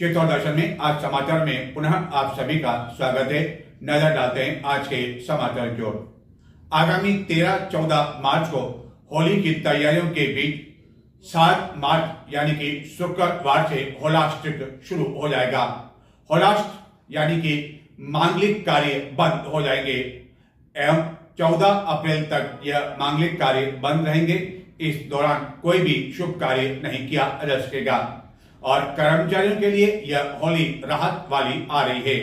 चित्तौड़ दर्शन में आज समाचार में पुनः आप सभी का स्वागत है। नजर डालते हैं आज के समाचार की ओर। आगामी 13-14 मार्च को होली की तैयारियों के बीच 7 मार्च यानी कि शुक्रवार से होलाष्टक शुरू हो जाएगा। होलाष्टक यानी कि मांगलिक कार्य बंद हो जाएंगे एवं 14 अप्रैल तक यह मांगलिक कार्य बंद रहेंगे। इस दौरान कोई भी शुभ कार्य नहीं किया जा सकेगा और कर्मचारियों के लिए यह होली राहत वाली आ रही है,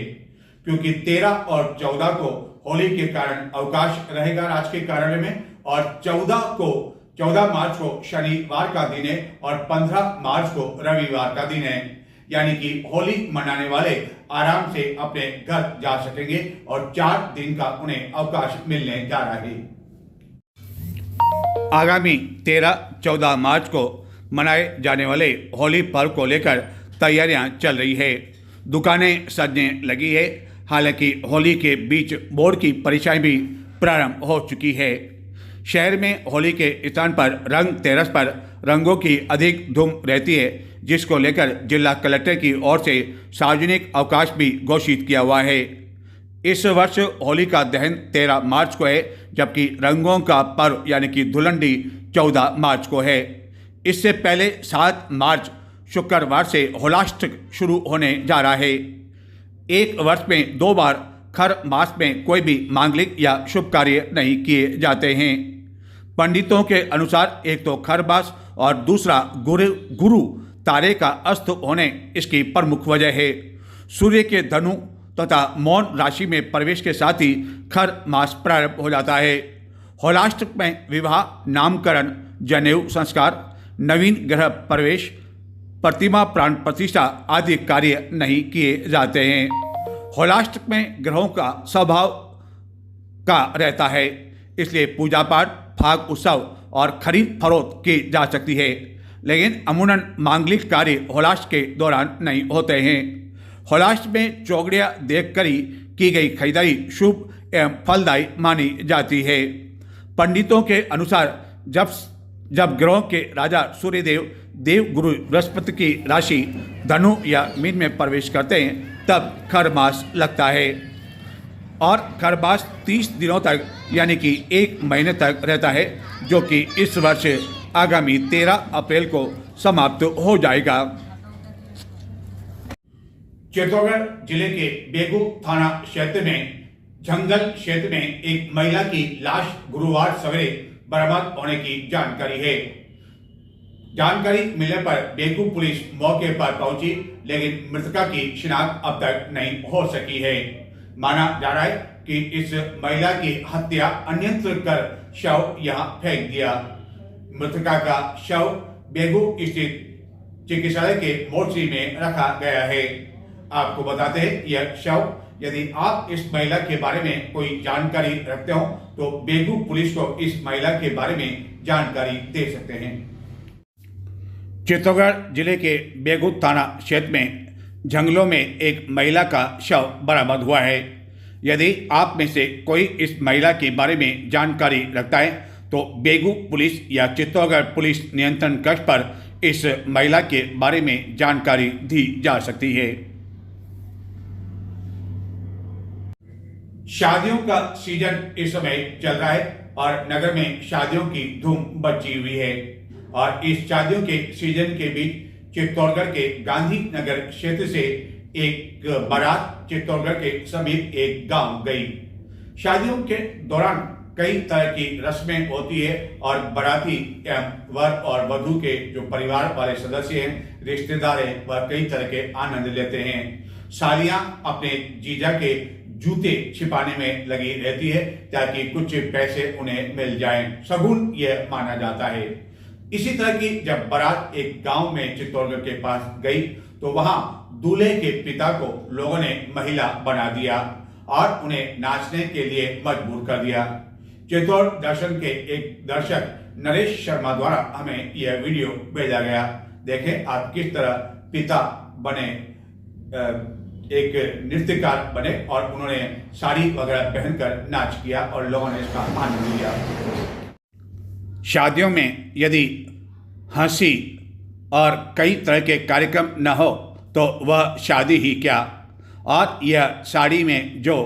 क्योंकि 13 और 14 को होली के कारण अवकाश रहेगा राजकीय कार्यालय में और 14 मार्च को शनिवार का दिन है और 15 मार्च को रविवार का दिन है, यानी कि होली मनाने वाले आराम से अपने घर जा सकेंगे और 4 दिन का उन्हें अवकाश मिलने जा रहा है। आगामी 13-14 मार्च को मनाए जाने वाले होली पर्व को लेकर तैयारियां चल रही है। दुकानें सजने लगी है। हालांकि होली के बीच बोर्ड की परीक्षाएं भी प्रारंभ हो चुकी है। शहर में होली के स्थान पर रंग तेरस पर रंगों की अधिक धूम रहती है, जिसको लेकर जिला कलेक्टर की ओर से सार्वजनिक अवकाश भी घोषित किया हुआ है। इस वर्ष होली का दहन 13 मार्च को है, जबकि रंगों का पर्व यानी कि धुलंडी 14 मार्च को है। इससे पहले 7 मार्च शुक्रवार से होलाष्टक शुरू होने जा रहा है। एक वर्ष में 2 बार खर मास में कोई भी मांगलिक या शुभ कार्य नहीं किए जाते हैं। पंडितों के अनुसार एक तो खर मास और दूसरा गुरु तारे का अस्त होने इसकी प्रमुख वजह है। सूर्य के धनु तथा मौन राशि में प्रवेश के साथ ही खर मास प्रारंभ हो जाता है। होलाष्टक में विवाह, नामकरण, जनेऊ संस्कार, नवीन ग्रह प्रवेश, प्रतिमा प्राण प्रतिष्ठा आदि कार्य नहीं किए जाते हैं। होलाष्टक में ग्रहों का स्वभाव का रहता है, इसलिए पूजा पाठ, फाग उत्सव और खरीद फरोख्त की जा सकती है, लेकिन अमूमन मांगलिक कार्य होलाष्टक के दौरान नहीं होते हैं। होलाष्टक में चौगड़ियाँ देखकर ही की गई खरीदारी शुभ एवं फलदायी मानी जाती है। पंडितों के अनुसार जब ग्रहों के राजा सूर्यदेव देव गुरु बृहस्पति की राशि धनु या मीन में प्रवेश करते हैं तब खर मास लगता है और खर मास 30 दिनों तक यानी कि 1 महीने तक रहता है, जो कि इस वर्ष आगामी 13 अप्रैल को समाप्त हो जाएगा। चित्तौड़गढ़ जिले के बेगू थाना क्षेत्र में जंगल क्षेत्र में एक महिला की लाश गुरुवार सवेरे बरामद होने की जानकारी है। जानकारी मिलने पर बेगू पुलिस मौके पर पहुंची, लेकिन मृतका की शिनाख्त अब तक नहीं हो सकी है। माना जा रहा है कि इस महिला की हत्या अन्यत्र कर शव यहां फेंक दिया। मृतका का शव बेगू स्थित चिकित्सालय के मोर्चरी में रखा गया है। आपको बताते हैं, यह शव, यदि आप इस महिला के बारे में कोई जानकारी रखते हो तो बेगू पुलिस को इस महिला के बारे में जानकारी दे सकते हैं। चित्तौड़गढ़ जिले के बेगू थाना क्षेत्र में जंगलों में एक महिला का शव बरामद हुआ है। यदि आप में से कोई इस महिला के बारे में जानकारी रखता है तो बेगू पुलिस या चित्तौड़गढ़ पुलिस नियंत्रण कक्ष पर इस महिला के बारे में जानकारी दी जा सकती है। शादियों का सीजन इस समय चल रहा है और नगर में शादियों की धूम मची हुई है और इस शादियों के सीजन के बीच चित्तौड़गढ़ के गांधी नगर क्षेत्र से एक बारात चित्तौड़गढ़ के समीप एक गांव गई। शादियों के दौरान कई तरह की रस्में होती है और बाराती वर और वधू के जो परिवार वाले सदस्य हैं, रिश्तेदार हैं, वह कई तरह के आनंद लेते हैं। सालियां अपने जीजा के जूते छिपाने में लगी रहती है ताकि कुछ पैसे उन्हें मिल जाएं। शगुन यह माना जाता है। इसी तरह की जब बारात एक गांव में चित्तौड़गढ़ के पास गई तो वहां दूल्हे के पिता को लोगों ने महिला बना दिया और उन्हें नाचने के लिए मजबूर कर दिया। चित्तौड़ दर्शन के एक दर्शक नरेश शर्मा द्वारा हमें यह वीडियो भेजा गया। देखें आप किस तरह पिता बने, एक नृत्यकार बने और उन्होंने साड़ी वगैरह पहनकर नाच किया और लोगों ने इसका आनंद लिया। शादियों में यदि हंसी और कई तरह के कार्यक्रम न हो तो वह शादी ही क्या। और यह साड़ी में जो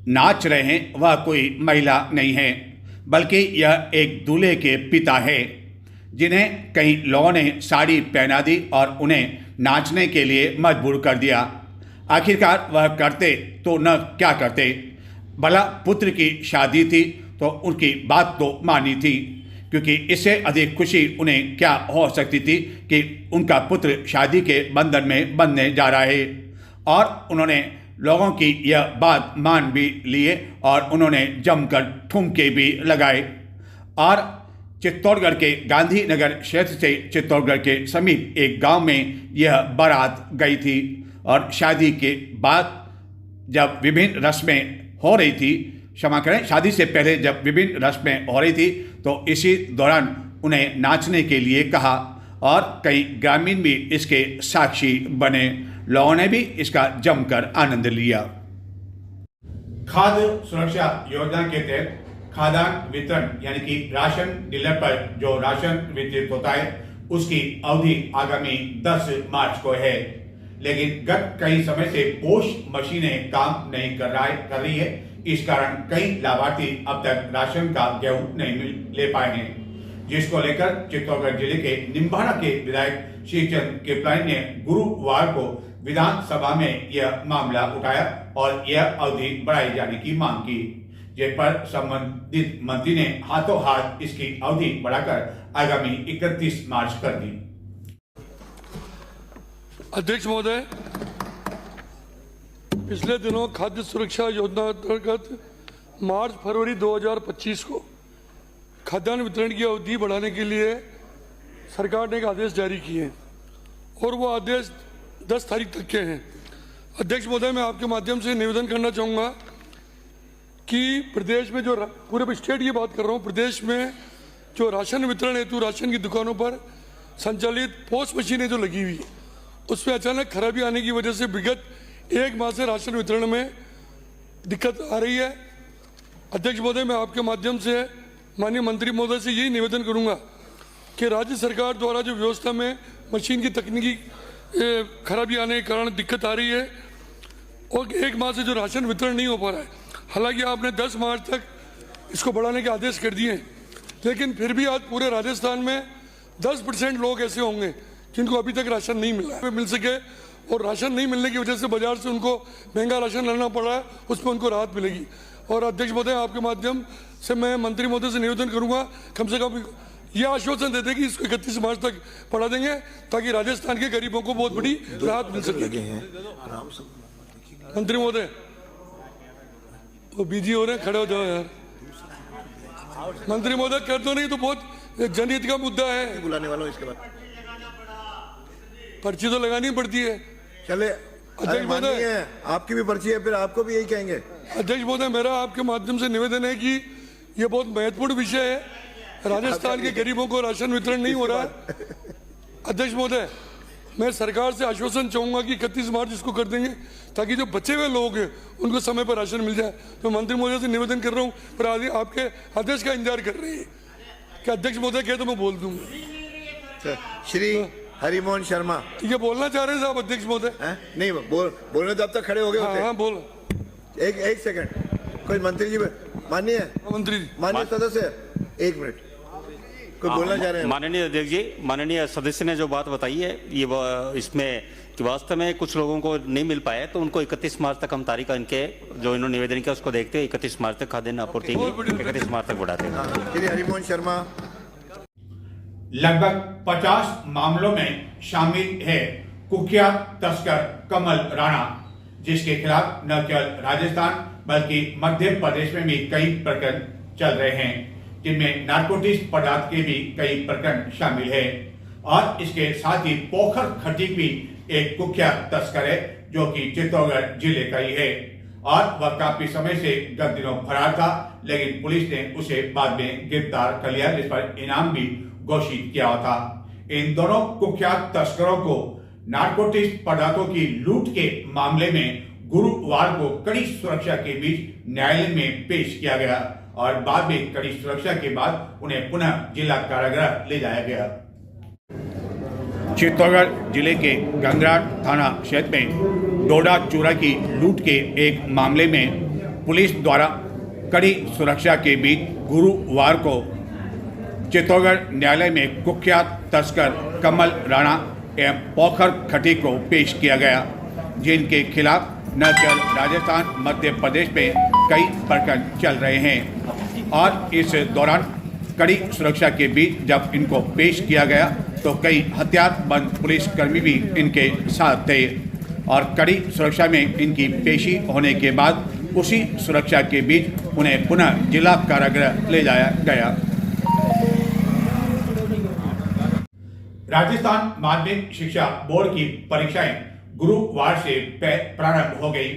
नाच रहे हैं वह कोई महिला नहीं है, बल्कि यह एक दूल्हे के पिता है, जिन्हें कई लोगों ने साड़ी पहना दी और उन्हें नाचने के लिए मजबूर कर दिया। आखिरकार वह करते तो न क्या करते, भला पुत्र की शादी थी तो उनकी बात तो मानी थी, क्योंकि इससे अधिक खुशी उन्हें क्या हो सकती थी कि उनका पुत्र शादी के बंधन में बंधने जा रहा है। और उन्होंने लोगों की यह बात मान भी लिए और उन्होंने जमकर ठुमके भी लगाए। और चित्तौड़गढ़ के गांधीनगर क्षेत्र से चित्तौड़गढ़ के समीप एक गांव में यह बारात गई थी और शादी के बाद जब विभिन्न रस्में हो रही थी, क्षमा करें, शादी से पहले जब विभिन्न रस्में हो रही थी तो इसी दौरान उन्हें नाचने के लिए कहा और कई ग्रामीण भी इसके साक्षी बने। लोगों ने भी इसका जमकर आनंद लिया। खाद्य सुरक्षा योजना के तहत खाद्यान्न वितरण यानी कि राशन डीलर पर जो राशन वितरित होता है उसकी अवधि आगामी 10 मार्च को है, लेकिन गत कई समय से पोस्ट मशीनें काम नहीं कर रही है। इस कारण कई लाभार्थी अब तक राशन का गेहूं नहीं ले पाए हैं, जिसको लेकर चित्तौड़गढ़ जिले के निम्बाड़ा के विधायक श्रीचंद कृपलानी ने गुरुवार को विधानसभा में यह मामला उठाया और यह अवधि बढ़ाई जाने की मांग की, जिस पर संबंधित मंत्री ने हाथों हाथ इसकी अवधि बढ़ाकर आगामी 31 मार्च कर दी। अध्यक्ष महोदय, पिछले दिनों खाद्य सुरक्षा योजना अंतर्गत मार्च फरवरी 2025 को खाद्यान्न वितरण की अवधि बढ़ाने के लिए सरकार ने एक आदेश जारी किए हैं और वो आदेश 10 तारीख तक के हैं। अध्यक्ष महोदय, मैं आपके माध्यम से निवेदन करना चाहूँगा कि प्रदेश में जो पूरे स्टेट की बात कर रहा हूँ, प्रदेश में जो राशन वितरण हेतु राशन की दुकानों पर संचालित पोस्ट मशीनें जो लगी हुई है उसमें अचानक खराबी आने की वजह से विगत 1 माह से राशन वितरण में दिक्कत आ रही है। अध्यक्ष महोदय, मैं आपके माध्यम से माननीय मंत्री महोदय से यही निवेदन करूंगा कि राज्य सरकार द्वारा जो व्यवस्था में मशीन की तकनीकी खराबी आने के कारण दिक्कत आ रही है और 1 माह से जो राशन वितरण नहीं हो पा रहा है, हालांकि आपने 10 मार्च तक इसको बढ़ाने के आदेश कर दिए हैं, लेकिन फिर भी आज पूरे राजस्थान में 10% लोग ऐसे होंगे जिनको अभी तक राशन नहीं मिल सके और राशन नहीं मिलने की वजह से बाजार से उनको महंगा राशन लाना पड़ रहा है, उसमें उनको राहत मिलेगी। और अध्यक्ष महोदय, आपके माध्यम से मैं मंत्री महोदय से निवेदन करूंगा कम से कम ये आश्वासन देते कि इसको 31 मार्च तक बढ़ा देंगे ताकि राजस्थान के गरीबों को बहुत बड़ी राहत मिल सके। मंत्री महोदय, वो बिजी हो रहे हैं, खड़े हो जाओ यार। मंत्री महोदय, कर दो, नहीं तो बहुत जनहित का मुद्दा है। बुलाने वाला हूं, इसके बाद पर्ची तो लगानी पड़ती है। चले, अध्यक्ष महोदय, आपकी भी पर्ची है, फिर आपको भी यही कहेंगे। अध्यक्ष महोदय, मेरा आपके माध्यम से निवेदन है कि ये बहुत महत्वपूर्ण विषय है, राजस्थान के गरीबों को राशन वितरण नहीं हो रहा है। अध्यक्ष महोदय, मैं सरकार से आश्वासन चाहूंगा कि 31 मार्च इसको कर देंगे ताकि जो बचे हुए लोग हैं उनको समय पर राशन मिल जाए। तो मंत्री महोदय से निवेदन कर रहा हूँ, पर आपके आदेश का इंतजार कर रही है कि अध्यक्ष महोदय कहे तो मैं बोल दूंगा। श्री हरिमोहन शर्मा, ठीक है, बोलना चाह रहे हैं साहब अध्यक्ष महोदय? नहीं बोलने तो अब तक खड़े हो गए होते। हाँ, बोल। एक सेकंड, कोई मंत्री जी माननीय सदस्य, 1 मिनट, कोई बोलना चाह रहे हैं? माननीय अध्यक्ष जी, माननीय सदस्य ने जो बात बताई है ये इसमें कि वास्तव में कुछ लोगों को नहीं मिल पाया, तो उनको 31 मार्च तक हम तारीख इनके जो इन्होंने निवेदन किया उसको देखते हुए 31 मार्च तक खाद्यान्न आपूर्ति 31 मार्च तक बढ़ाते हैं। श्री हरिमोहन शर्मा, लगभग 50 मामलों में शामिल है कुख्यात तस्कर कमल राणा, जिसके खिलाफ न केवल राजस्थान बल्कि मध्य प्रदेश में भी कई प्रकरण चल रहे हैं, जिनमें नारकोटिक्स पदार्थ के भी कई प्रकरण शामिल है। और इसके साथ ही पोखर खटीक भी एक कुख्यात तस्कर है जो कि चित्तौड़गढ़ जिले का ही है और वह काफी समय से गत दिनों फरार था, लेकिन पुलिस ने उसे बाद में गिरफ्तार कर लिया, जिस पर इनाम भी घोषित किया था। इन दोनों कुख्यात तस्करों को नारकोटिक्स पदार्थों की लूट के मामले में गुरुवार को कड़ी सुरक्षा के बीच न्यायालय में पेश किया गया और बाद में कड़ी सुरक्षा के बाद उन्हें पुनः जिला कारागृह ले जाया गया। चित्तौड़गढ़ जिले के गंगराट थाना क्षेत्र में डोडा चूरा की लूट के एक मामले में पुलिस द्वारा कड़ी सुरक्षा के बीच गुरुवार को चित्तौड़गढ़ न्यायालय में कुख्यात तस्कर कमल राणा एवं पोखर खटी को पेश किया गया, जिनके खिलाफ न केवल राजस्थान मध्य प्रदेश में कई प्रकरण चल रहे हैं। और इस दौरान कड़ी सुरक्षा के बीच जब इनको पेश किया गया तो कई हथियारबंद पुलिसकर्मी भी इनके साथ थे और कड़ी सुरक्षा में इनकी पेशी होने के बाद उसी सुरक्षा के बीच उन्हें पुनः जिला कारागृह ले जाया गया। राजस्थान माध्यमिक शिक्षा बोर्ड की परीक्षाएं गुरुवार से प्रारंभ हो गई।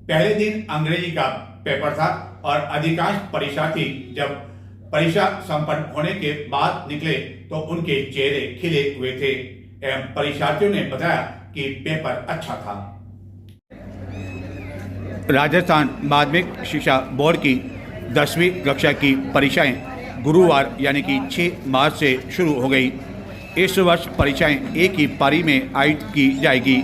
पहले दिन अंग्रेजी का पेपर था और अधिकांश परीक्षार्थी जब परीक्षा संपन्न होने के बाद निकले तो उनके चेहरे खिले हुए थे एवं परीक्षार्थियों ने बताया कि पेपर अच्छा था। राजस्थान माध्यमिक शिक्षा बोर्ड की 10वीं कक्षा की परीक्षाएं गुरुवार यानी कि 6 मार्च से शुरू हो गई। इस वर्ष परीक्षाएं एक ही पारी में आयोजित की जाएगी।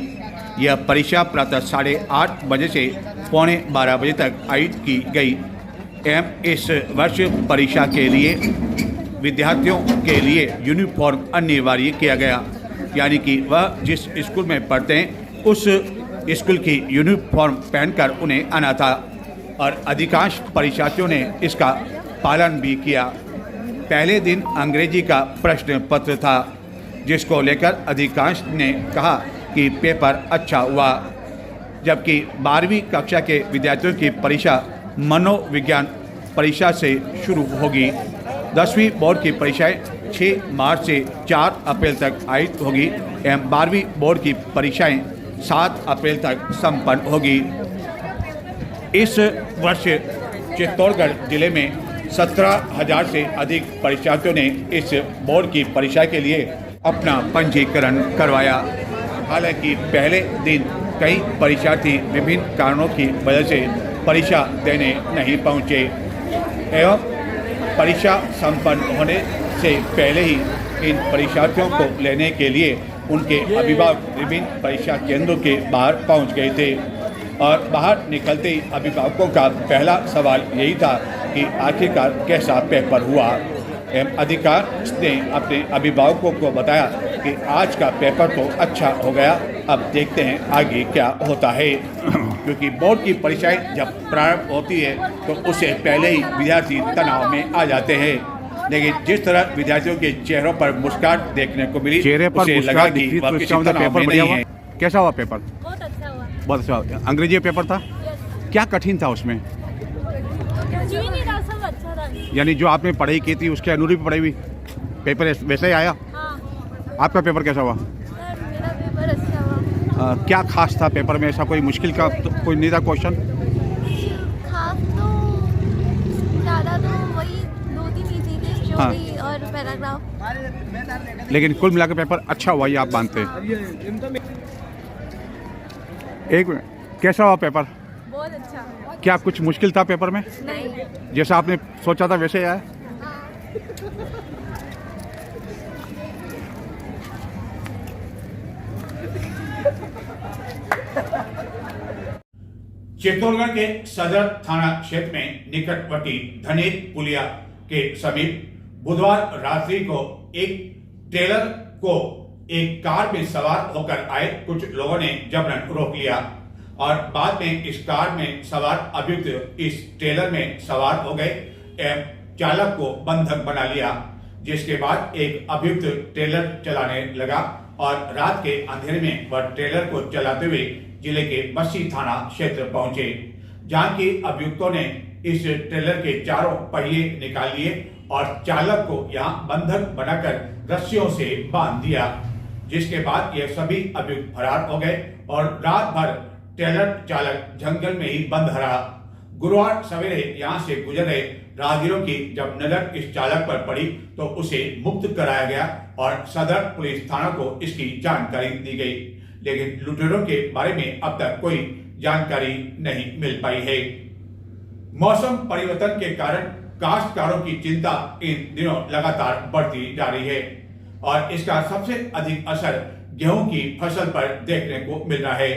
यह परीक्षा प्रातः 8:30 बजे से 11:45 बजे तक आयोजित की गई एवं इस वर्ष परीक्षा के लिए विद्यार्थियों के लिए यूनिफॉर्म अनिवार्य किया गया, यानी कि वह जिस स्कूल में पढ़ते हैं उस स्कूल की यूनिफॉर्म पहनकर उन्हें आना था और अधिकांश परीक्षार्थियों ने इसका पालन भी किया। पहले दिन अंग्रेजी का प्रश्न पत्र था, जिसको लेकर अधिकांश ने कहा कि पेपर अच्छा हुआ, जबकि 12वीं कक्षा के विद्यार्थियों की परीक्षा मनोविज्ञान परीक्षा से शुरू होगी। 10वीं बोर्ड की परीक्षाएं 6 मार्च से 4 अप्रैल तक आयोजित होगी एवं 12वीं बोर्ड की परीक्षाएं 7 अप्रैल तक संपन्न होगी। इस वर्ष चित्तौड़गढ़ जिले में 17,000 से अधिक परीक्षार्थियों ने इस बोर्ड की परीक्षा के लिए अपना पंजीकरण करवाया। हालांकि पहले दिन कई परीक्षार्थी विभिन्न कारणों की वजह से परीक्षा देने नहीं पहुंचे एवं परीक्षा संपन्न होने से पहले ही इन परीक्षार्थियों को लेने के लिए उनके अभिभावक विभिन्न परीक्षा केंद्रों के बाहर पहुंच गए थे और बाहर निकलते ही अभिभावकों का पहला सवाल यही था कि आखिरकार कैसा पेपर हुआ एवं अधिकारी ने अपने अभिभावकों को बताया कि आज का पेपर तो अच्छा हो गया, अब देखते हैं आगे क्या होता है। क्योंकि बोर्ड की परीक्षाएं जब प्रारंभ होती है तो उससे पहले ही विद्यार्थी तनाव में आ जाते हैं, लेकिन जिस तरह विद्यार्थियों के चेहरों पर मुस्कान देखने को मिली, चेहरे पर लगा कि वह किसी तनाव में नहीं है। कैसा हुआ पेपर? बहुत अच्छा हुआ। बहुत अच्छा हुआ। अंग्रेजी पेपर था, क्या कठिन था उसमें? कुछ भी नहीं था, सब अच्छा था। यानी जो आपने पढ़ाई की थी उसके अनुरूप पढ़ाई हुई, पेपर वैसे ही आया? हाँ। आपका पेपर कैसा हुआ? सर मेरा पेपर अच्छा हुआ। क्या खास था पेपर में? ऐसा कोई मुश्किल का तो कोई नहीं था क्वेश्चन? खास तो ज़्यादा तो वही 2-3 ही थी, स्टोरी और पैराग्राफ। लेकिन कुल मिलाकर पेपर अच्छा हुआ, ये आप मानते हैं? एक मिनट, कैसा हुआ पेपर? बहुत अच्छा। क्या कुछ मुश्किल था पेपर में? नहीं। जैसा आपने सोचा था वैसे ही आया? चित्तौड़गढ़ के सदर थाना क्षेत्र में निकटवर्ती धनेर पुलिया के समीप बुधवार रात्रि को एक ट्रेलर को एक कार में सवार होकर आए कुछ लोगों ने जबरन रोक लिया और बाद में इस कार में सवार अभियुक्त इस ट्रेलर में सवार हो गए एवं चालक को बंधक बना लिया, जिसके बाद एक अभियुक्त ट्रेलर चलाने लगा और रात के अंधेरे में वह ट्रेलर को चलाते हुए जिले के बस्सी थाना क्षेत्र पहुंचे, जहां की अभियुक्तों ने इस ट्रेलर के चारों पहिए निकाल लिए और चालक को यहां बंधक बनाकर रस्सियों से बांध दिया, जिसके बाद ये सभी अभियुक्त फरार हो गए और रात भर ट्रेलर चालक जंगल में ही बंद रहा। गुरुवार सवेरे यहां से गुजर रहे राहगीरों की जब नजर इस चालक पर पड़ी तो उसे मुक्त कराया गया और सदर पुलिस थाना को इसकी जानकारी दी गई, लेकिन लुटेरों के बारे में अब तक कोई जानकारी नहीं मिल पाई है। मौसम परिवर्तन के कारण काश्तकारों की चिंता इन दिनों लगातार बढ़ती जा रही है। और इसका सबसे अधिक असर गेहूं की फसल पर देखने को मिल रहा है।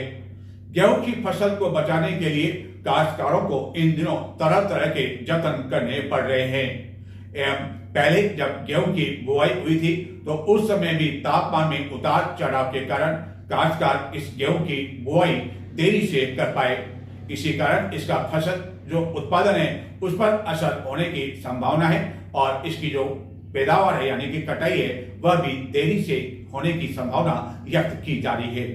गेहूं की फसल को बचाने के लिए काश्तकारों को इन दिनों तरह तरह के जतन करने पड़ रहे हैं। पहले जब गेहूं की बुआई हुई थी तो उस समय भी तापमान में उतार चढ़ाव के कारण काश्तकार इस गेहूं की बुआई देरी से कर पाए। इसी कारण इसका फसल जो उत्पादन है उस पर असर होने की संभावना है और इसकी जो पैदावार है यानी कि कटाई है वह भी देरी से होने की संभावना व्यक्त की जा रही है।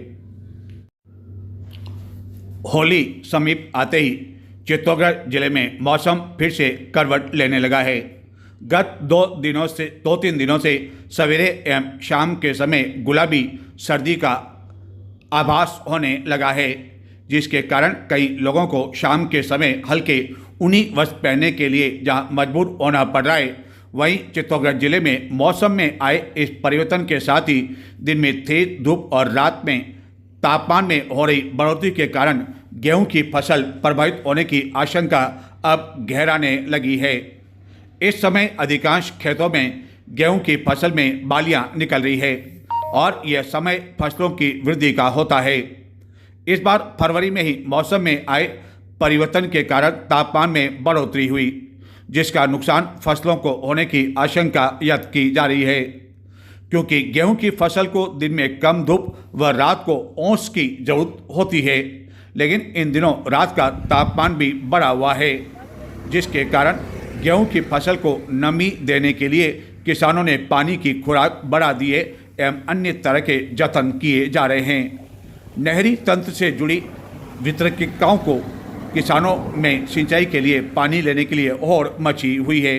होली समीप आते ही चित्तौड़गढ़ जिले में मौसम फिर से करवट लेने लगा है। गत 2-3 दिनों से सवेरे एवं शाम के समय गुलाबी सर्दी का आभास होने लगा है, जिसके कारण कई लोगों को शाम के समय हल्के ऊनी वस्त्र पहनने के लिए जहां मजबूर होना पड़ रहा है, वहीं चित्तौड़गढ़ जिले में मौसम में आए इस परिवर्तन के साथ ही दिन में तेज धूप और रात में तापमान में हो रही बढ़ोतरी के कारण गेहूं की फसल प्रभावित होने की आशंका अब गहराने लगी है। इस समय अधिकांश खेतों में गेहूं की फसल में बालियां निकल रही है और यह समय फसलों की वृद्धि का होता है। इस बार फरवरी में ही मौसम में आए परिवर्तन के कारण तापमान में बढ़ोतरी हुई, जिसका नुकसान फसलों को होने की आशंका व्यक्त की जा रही है। क्योंकि गेहूं की फसल को दिन में कम धूप व रात को ओस की जरूरत होती है, लेकिन इन दिनों रात का तापमान भी बढ़ा हुआ है, जिसके कारण गेहूं की फसल को नमी देने के लिए किसानों ने पानी की खुराक बढ़ा दी है एवं अन्य तरह के जतन किए जा रहे हैं। नहरी तंत्र से जुड़ी वितरकिकाओं को किसानों में सिंचाई के लिए पानी लेने के लिए और मची हुई है।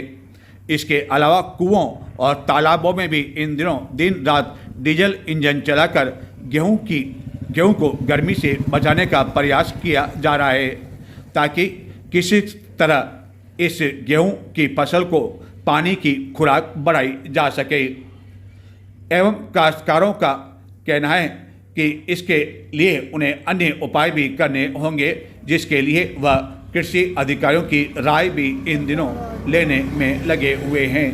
इसके अलावा कुओं और तालाबों में भी इन दिनों दिन रात डीजल इंजन चलाकर गेहूं को गर्मी से बचाने का प्रयास किया जा रहा है, ताकि किसी तरह इस गेहूं की फसल को पानी की खुराक बढ़ाई जा सके। एवं काश्तकारों का कहना है कि इसके लिए उन्हें अन्य उपाय भी करने होंगे, जिसके लिए वह कृषि अधिकारियों की राय भी इन दिनों लेने में लगे हुए हैं।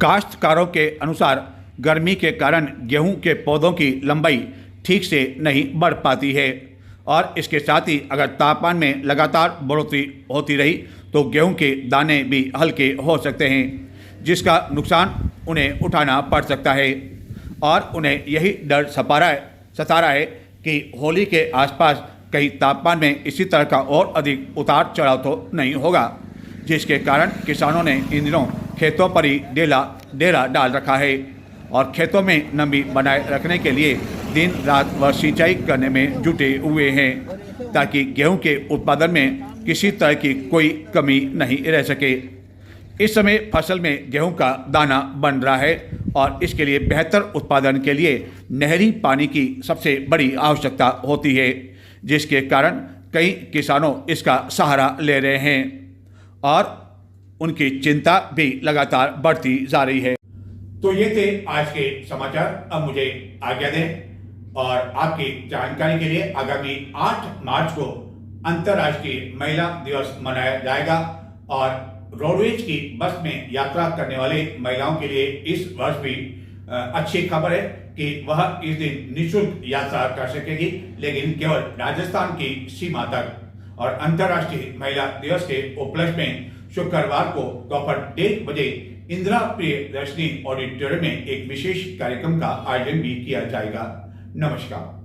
काश्तकारों के अनुसार गर्मी के कारण गेहूं के पौधों की लंबाई ठीक से नहीं बढ़ पाती है और इसके साथ ही अगर तापमान में लगातार बढ़ोतरी होती रही तो गेहूं के दाने भी हल्के हो सकते हैं, जिसका नुकसान उन्हें उठाना पड़ सकता है। और उन्हें यही डर सता रहा है कि होली के आसपास कहीं तापमान में इसी तरह का और अधिक उतार चढ़ाव तो नहीं होगा, जिसके कारण किसानों ने इन दिनों खेतों पर ही डेरा डाल रखा है और खेतों में नमी बनाए रखने के लिए दिन रात वह सिंचाई करने में जुटे हुए हैं, ताकि गेहूं के उत्पादन में किसी तरह की कोई कमी नहीं रह सके। इस समय फसल में गेहूं का दाना बन रहा है और इसके लिए बेहतर उत्पादन के लिए नहरी पानी की सबसे बड़ी आवश्यकता होती है, जिसके कारण कई किसानों इसका सहारा ले रहे हैं और उनकी चिंता भी लगातार बढ़ती जा रही है। तो ये थे आज के समाचार। अब मुझे आज्ञा दें और आपकी जानकारी के लिए आगामी 8 मार्च को अंतर्राष्ट्रीय महिला दिवस मनाया जाएगा और रोडवेज की बस में यात्रा करने वाले महिलाओं के लिए इस वर्ष भी अच्छी खबर है कि वह इस दिन निःशुल्क यात्रा कर सकेगी, लेकिन केवल राजस्थान की सीमा तक। और अंतर्राष्ट्रीय महिला दिवस के उपलक्ष्य में शुक्रवार को दोपहर 1:30 बजे इंदिरा प्रियदर्शनी ऑडिटोरियम में एक विशेष कार्यक्रम का आयोजन भी किया जाएगा। नमस्कार।